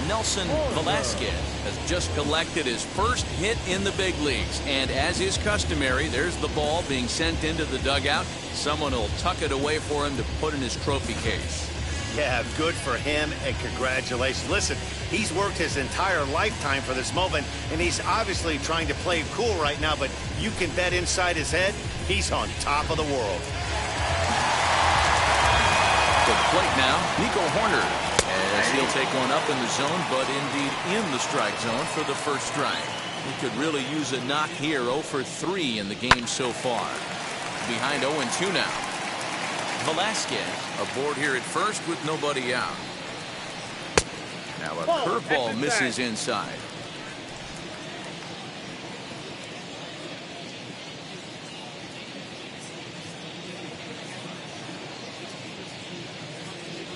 Nelson Velasquez has just collected his first hit in the big leagues. And as is customary, there's the ball being sent into the dugout. Someone will tuck it away for him to put in his trophy case. Yeah, good for him, and congratulations. Listen, he's worked his entire lifetime for this moment, and he's obviously trying to play cool right now, but you can bet inside his head, he's on top of the world. To the plate now, Nico Horner, as he'll take one up in the zone, but indeed in the strike zone for the first strike. He could really use a knock here. 0 for 3 in the game so far. Behind 0-2 now. Velasquez aboard here at first with nobody out. Now a curveball misses inside.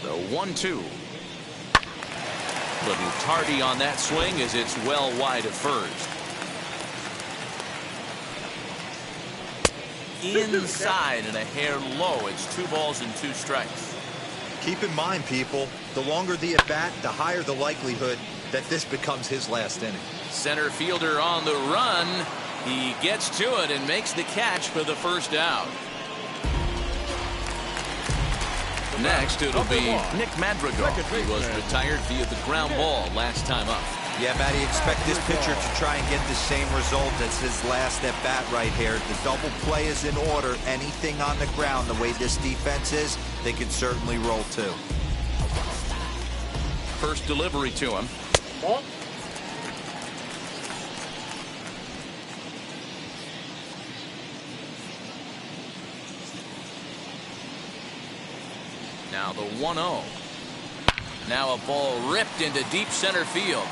The 1-2. Little tardy on that swing as it's well wide of first. Inside and a hair low. It's 2 balls and 2 strikes. Keep in mind, people, the longer the at bat, the higher the likelihood that this becomes his last inning. Center fielder on the run. He gets to it and makes the catch for the first out. Next, it'll be Nick Madrigal. He was retired via the ground ball last time up. Yeah, Matty, expect this pitcher to try and get the same result as his last at bat right here. The double play is in order. Anything on the ground, the way this defense is, they can certainly roll too. First delivery to him. Now the 1-0. Now a ball ripped into deep center field.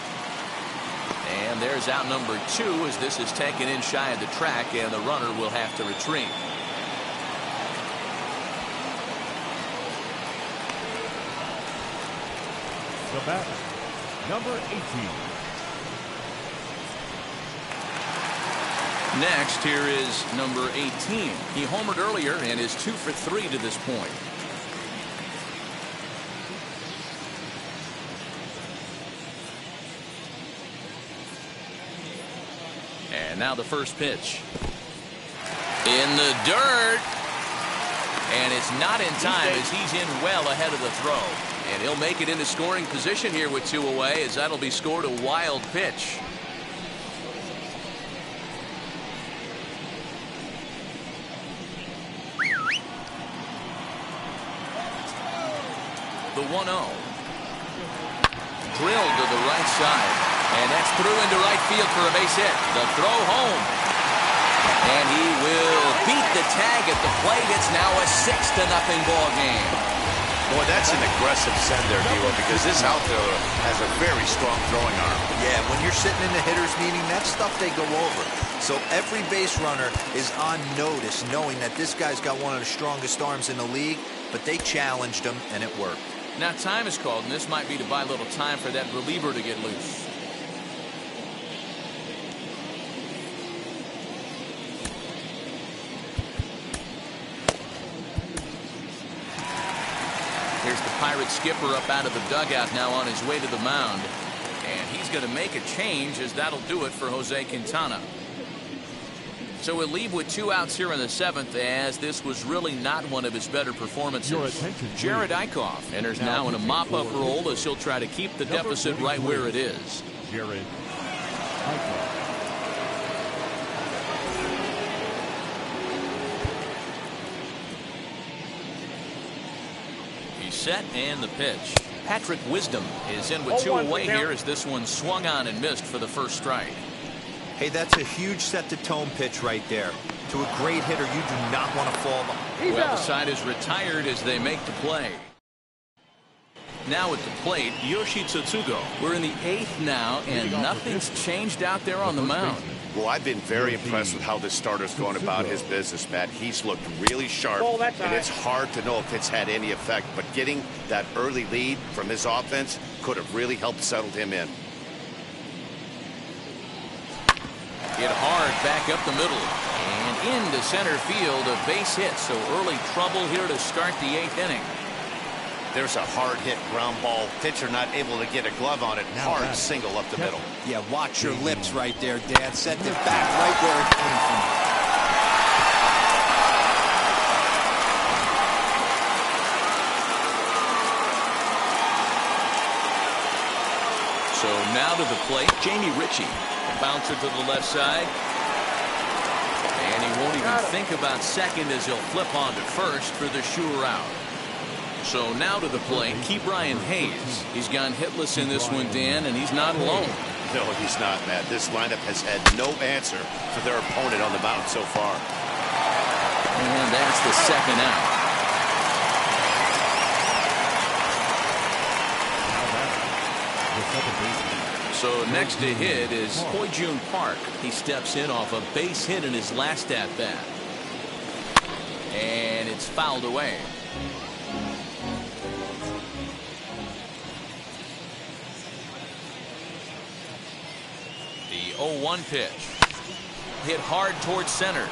And there's out number 2 as this is taken in shy of the track, and the runner will have to retreat. The batter, number 18. Next, here is number 18. He homered earlier and is 2 for 3 to this point. And now the first pitch. In the dirt. And it's not in time as he's in well ahead of the throw. And he'll make it into scoring position here with 2 away, as that'll be scored a wild pitch. The 1-0. Drilled to the right side. And that's through into right field for a base hit. The throw home. And he will beat the tag at the plate. It's now a 6-0 ball game. Boy, that's an aggressive send there, D-Lo, because this outfielder has a very strong throwing arm. Yeah, when you're sitting in the hitter's meeting, that's stuff they go over. So every base runner is on notice, knowing that this guy's got one of the strongest arms in the league, but they challenged him, and it worked. Now time is called, and this might be to buy a little time for that reliever to get loose. Here's the Pirates skipper up out of the dugout now on his way to the mound. And he's going to make a change, as that'll do it for Jose Quintana. So we'll leave with 2 outs here in the 7th, as this was really not one of his better performances. Jared Eichhoff enters now in a mop-up role, as he'll try to keep the deficit right where it is. Jared Eichhoff. Set and the pitch. Patrick Wisdom is in with 2 away here, as this one swung on and missed for the first strike. Hey, that's a huge set-the-tone pitch right there. To a great hitter, you do not want to fall behind. Well, the side is retired as they make the play. Now at the plate, Yoshi Tsutsugo. We're in the 8th now, and nothing's changed out there on the mound. Well, I've been very impressed with how this starter's going about his business, Matt. He's looked really sharp, and it's hard to know if it's had any effect. But getting that early lead from his offense could have really helped settle him in. Hit hard back up the middle and into center field, a base hit. So early trouble here to start the 8th inning. There's a hard hit ground ball. Pitcher not able to get a glove on it. Hard single up the middle. Yeah, watch your lips right there, Dad. Sent it back right where it came from. So now to the plate, Jamie Ritchie. Bouncer to the left side. And he won't even think about second, as he'll flip on to first for the sure out. So now to the plate, Ke'Bryan Hayes. He's gone hitless in this one, Dan, and he's not alone. No, he's not, Matt. This lineup has had no answer for their opponent on the mound so far. And that's the second out. So next to hit is Hoi-Jun Park. He steps in off a base hit in his last at-bat. And it's fouled away. The 0-1 pitch. Hit hard towards center.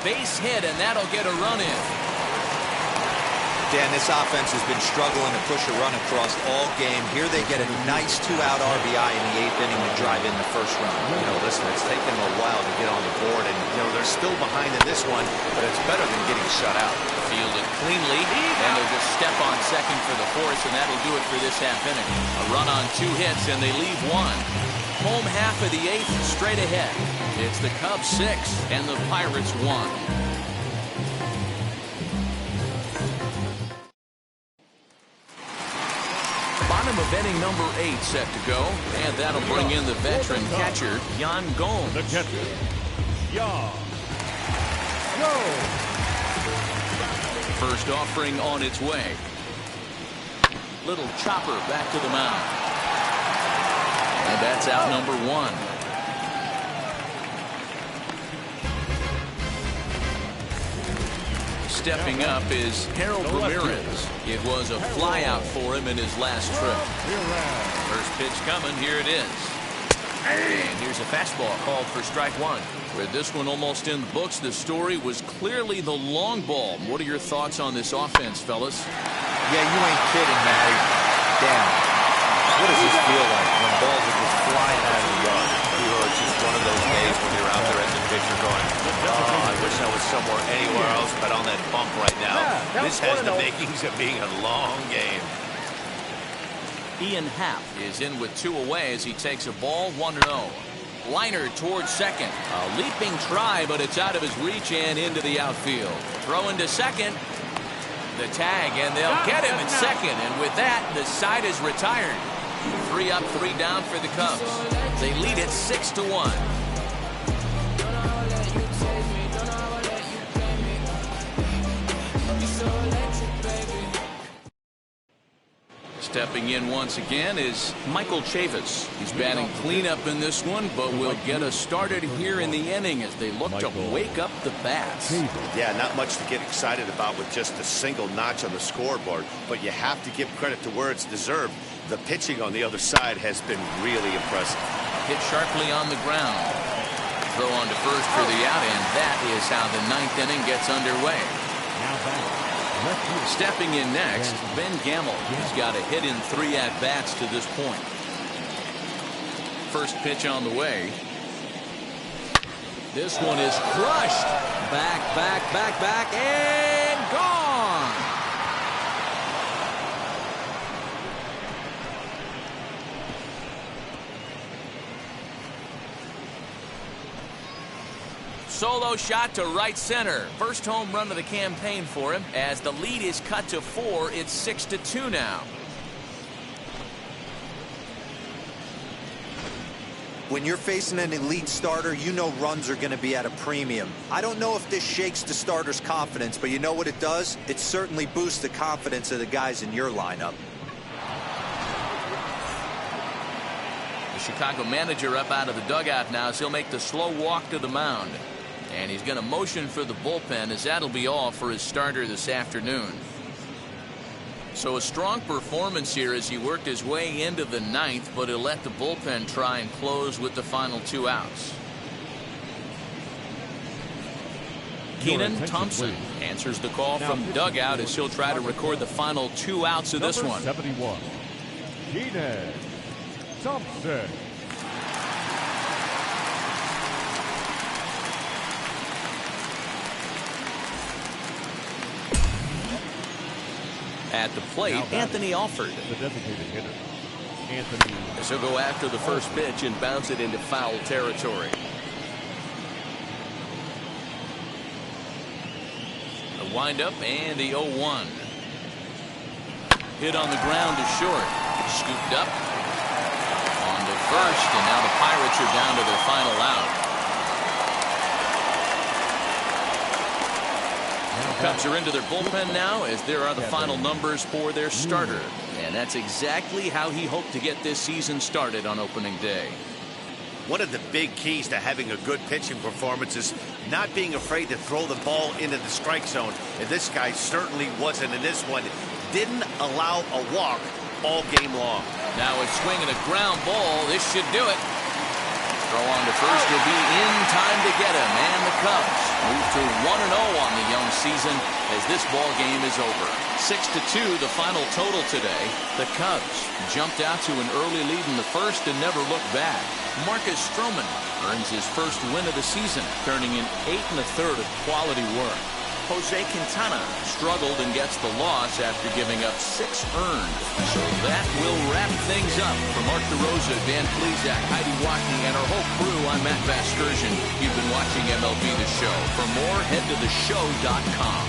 Base hit, and that'll get a run in. Dan, this offense has been struggling to push a run across all game. Here they get a nice 2-out RBI in the 8th inning to drive in the first run. You know, listen, it's taken them a while to get on the board, and, you know, they're still behind in this one, but it's better than getting shut out. Fielded cleanly, and they'll just step on second for the fourth, and that'll do it for this half inning. A run on 2 hits, and they leave 1. Home half of the 8th, straight ahead. It's the Cubs 6 and the Pirates 1. Bottom of inning number 8 set to go, and that'll bring in the veteran catcher, Yan Gomes. The catcher, Yan Gomes. First offering on its way. Little chopper back to the mound. And that's out number 1. Stepping up is Harold Ramirez. It was a flyout for him in his last trip. First pitch coming. Here it is. And here's a fastball called for strike 1. With this one almost in the books, the story was clearly the long ball. What are your thoughts on this offense, fellas? Yeah, you ain't kidding, Matty. Damn. What does this feel like when balls are just flying out of the yard? It's just one of those days when you're out there as a pitcher going, oh, I wish I was somewhere anywhere else but on that bump right now. This has the makings of being a long game. Ian Happ is in with 2 away as he takes a ball 1-0. Liner towards second. A leaping try, but it's out of his reach and into the outfield. Throw into second. The tag, and they'll get him at second. And with that, the side is retired. 3 up, 3 down for the Cubs. They lead it 6-1. Stepping in once again is Michael Chavis. He's batting cleanup in this one, but will get us started here in the inning as they look to wake up the bats. Yeah, not much to get excited about with just a single notch on the scoreboard, but you have to give credit to where it's deserved. The pitching on the other side has been really impressive. Hit sharply on the ground. Throw on to first for the out, and that is how the ninth inning gets underway. Stepping in next, Ben Gamble. He's got a hit in 3 at-bats to this point. First pitch on the way. This one is crushed. Back, and gone. Solo shot to right center. First home run of the campaign for him. As the lead is cut to 4, it's 6-2 now. When you're facing an elite starter, you know runs are going to be at a premium. I don't know if this shakes the starter's confidence, but you know what it does? It certainly boosts the confidence of the guys in your lineup. The Chicago manager up out of the dugout now as he'll make the slow walk to the mound. And he's going to motion for the bullpen, as that'll be all for his starter this afternoon. So a strong performance here as he worked his way into the 9th, but he'll let the bullpen try and close with the final 2 outs. Keenan Thompson answers the call from dugout as he'll try to record the final 2 outs of this one. 71. Keenan Thompson. At the plate, Anthony Alford. The designated hitter, Anthony. As he'll go after the first pitch and bounce it into foul territory. The windup and the 0-1. Hit on the ground to short. Scooped up. On to first, and now the Pirates are down to their final out. Cubs are into their bullpen now as there are the final numbers for their starter. And that's exactly how he hoped to get this season started on opening day. One of the big keys to having a good pitching performance is not being afraid to throw the ball into the strike zone. And this guy certainly wasn't in this one. Didn't allow a walk all game long. Now a swing and a ground ball. This should do it. Throw on to first will be in time to get him, and the Cubs move to 1-0 on the young season as this ball game is over. 6-2 the final total today. The Cubs jumped out to an early lead in the first and never looked back. Marcus Stroman earns his first win of the season, turning in 8 1/3 of quality work. Jose Quintana struggled and gets the loss after giving up 6 earned. So that will wrap things up. For Mark DeRosa, Dan Plesac, Heidi Watkey, and our whole crew, I'm Matt Vasgersian. You've been watching MLB The Show. For more, head to theshow.com.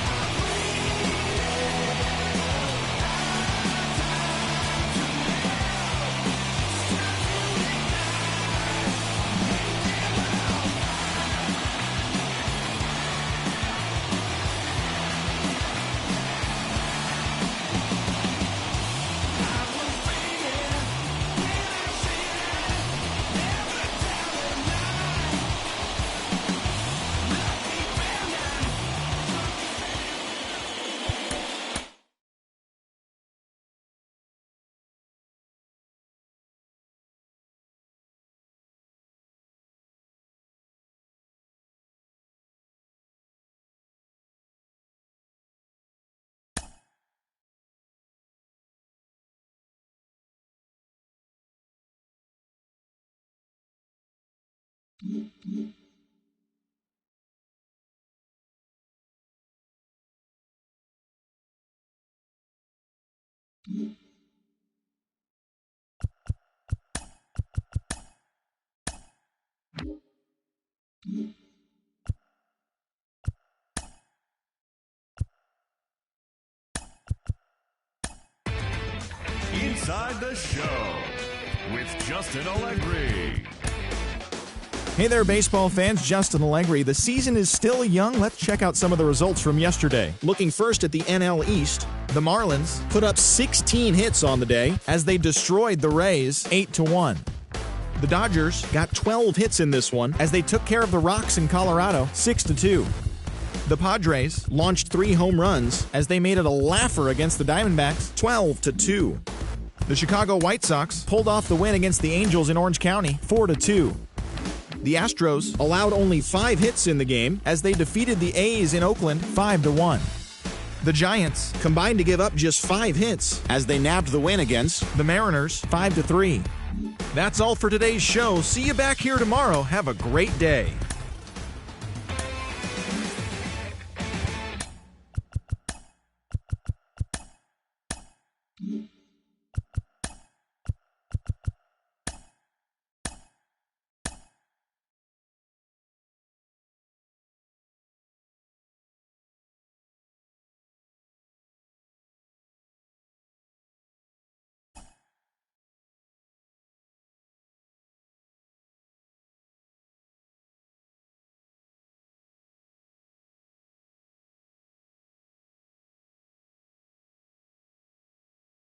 Inside the Show with Justin Allegri. Hey there, baseball fans. Justin Allegri. The season is still young. Let's check out some of the results from yesterday. Looking first at the NL East, the Marlins put up 16 hits on the day as they destroyed the Rays 8-1. The Dodgers got 12 hits in this one as they took care of the Rocks in Colorado 6-2. The Padres launched 3 home runs as they made it a laugher against the Diamondbacks 12-2. The Chicago White Sox pulled off the win against the Angels in Orange County 4-2. The Astros allowed only 5 hits in the game as they defeated the A's in Oakland 5-1. The Giants combined to give up just 5 hits as they nabbed the win against the Mariners 5-3. That's all for today's show. See you back here tomorrow. Have a great day.